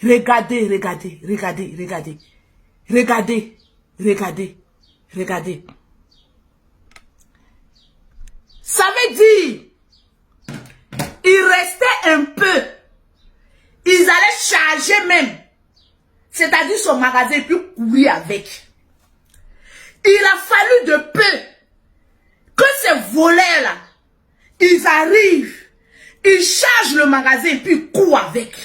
Regardez, regardez, regardez, regardez. Regardez, regardez, regardez. Ça veut dire, il restait un peu. Ils allaient charger même. C'est-à-dire son magasin et puis courir avec. Il a fallu de peu que ces voleurs-là, ils arrivent, ils chargent le magasin et puis courent avec.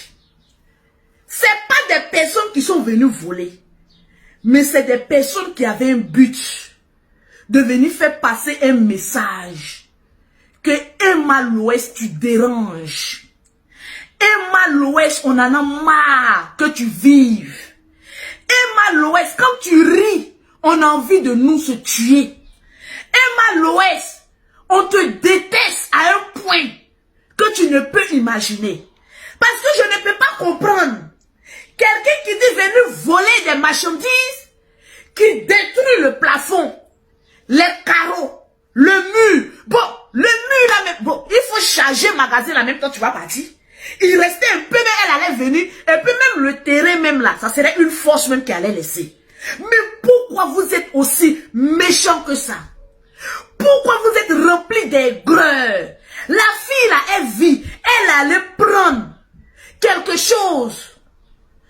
Ce n'est pas des personnes qui sont venues voler, mais c'est des personnes qui avaient un but de venir faire passer un message que Emma l'Ouest, tu déranges. Emma l'Ouest, on en a marre que tu vives. Emma l'Ouest, quand tu ris, on a envie de nous se tuer. Emma l'Ouest, on te déteste à un point que tu ne peux imaginer. Parce que je ne peux pas comprendre. Quelqu'un qui dit venir voler des marchandises, qui détruit le plafond, les carreaux, le mur. Bon, le mur là même, bon, il faut charger le magasin là même quand tu vas partir. Il restait un peu, mais elle allait venir. Et puis même le terrain même là, ça serait une force même qui allait laisser. Mais pourquoi vous êtes aussi méchant que ça? Pourquoi vous êtes rempli d'aigreur? La fille là, elle vit. Elle allait prendre quelque chose.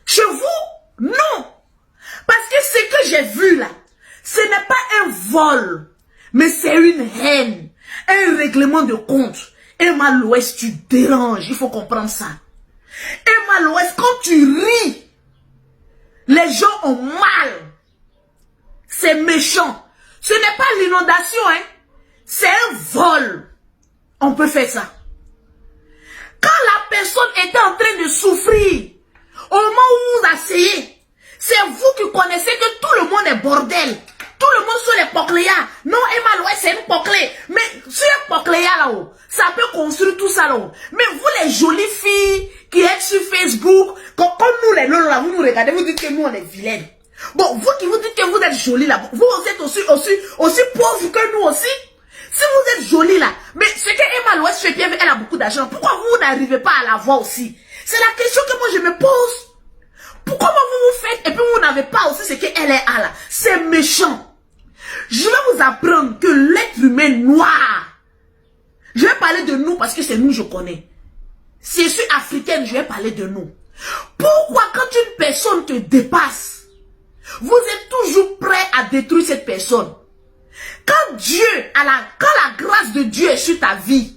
Chez vous? Non. Parce que ce que j'ai vu là, ce n'est pas un vol, mais c'est une haine, un règlement de compte. Emma l'Ouest, tu déranges, il faut comprendre ça. Emma l'Ouest, quand tu ris, les gens ont mal. C'est méchant. Ce n'est pas l'inondation, hein. C'est un vol. On peut faire ça. Quand la personne était en train de souffrir, au moment où vous vous asseyez, c'est vous qui connaissez que tout le monde est bordel. Tout le monde sont les pocléas. Non, Emma l'Ouest, c'est une poclé. Mais sur les pocléas là-haut, ça peut construire tout ça là-haut. Mais vous les jolies filles qui êtes sur Facebook, comme nous les lolos là, vous nous regardez, vous dites que nous on est vilaines. Bon, vous qui vous dites que vous êtes jolies là, vous êtes aussi pauvres que nous aussi. Si vous êtes jolie là, mais ce que Emma l'Ouest fait bien, elle a beaucoup d'argent. Pourquoi vous n'arrivez pas à la voir aussi? C'est la question que moi je me pose. Pourquoi vous faites et puis vous n'avez pas aussi ce qu'elle est à là? C'est méchant. Je vais vous apprendre que l'être humain noir, je vais parler de nous parce que c'est nous je connais. Si je suis africaine, je vais parler de nous. Pourquoi quand une personne te dépasse, vous êtes toujours prêt à détruire cette personne? Quand quand la grâce de Dieu est sur ta vie,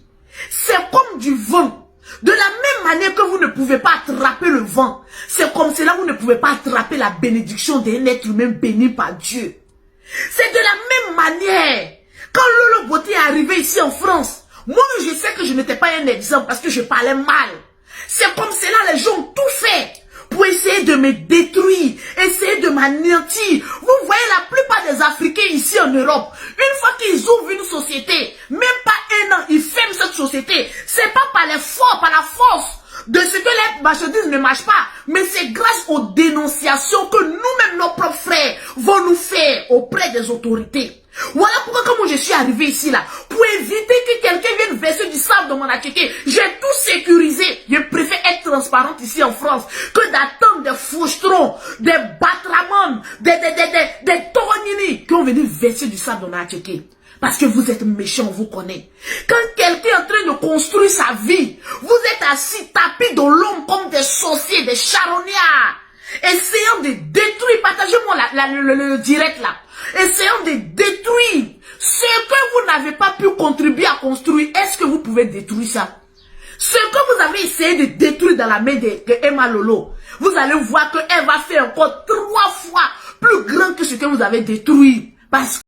c'est comme du vent. De la même manière que vous ne pouvez pas attraper le vent, c'est comme cela que vous ne pouvez pas attraper la bénédiction d'un être humain béni par Dieu. C'est de la même manière. Quand Lolo Beauté est arrivé ici en France, moi je sais que je n'étais pas un exemple parce que je parlais mal. C'est comme cela les gens ont tout fait pour essayer de me détruire, essayer de m'anéantir. Vous voyez la plupart des Africains ici en Europe, une fois qu'ils ouvrent une société, même pas un an, ils ferment cette société. C'est pas par l'effort, par la force de ce que les marchandises ne marchent pas, mais c'est grâce aux dénonciations que nous-mêmes, nos propres frères, vont nous faire auprès des autorités. Voilà pourquoi quand moi je suis arrivé ici là, pour éviter que quelqu'un vienne verser du sable dans mon attiqué, j'ai tout sécurisé. Je préfère être transparente ici en France que d'attendre des fauchetrons, des batramans, des toronini qui ont venu verser du sable dans mon attiqué. Parce que vous êtes méchants, on vous connaît. Quand quelqu'un est en train de construire sa vie, vous êtes assis tapis dans l'ombre comme des sorciers, des charognards, essayant de détruire, partagez-moi le direct là, essayant de détruire ce que vous n'avez pas pu contribuer à construire. Est-ce que vous pouvez détruire ça? Ce que vous avez essayé de détruire dans la main de Emma Lolo, vous allez voir qu'elle va faire encore 3 fois plus grand que ce que vous avez détruit. Parce que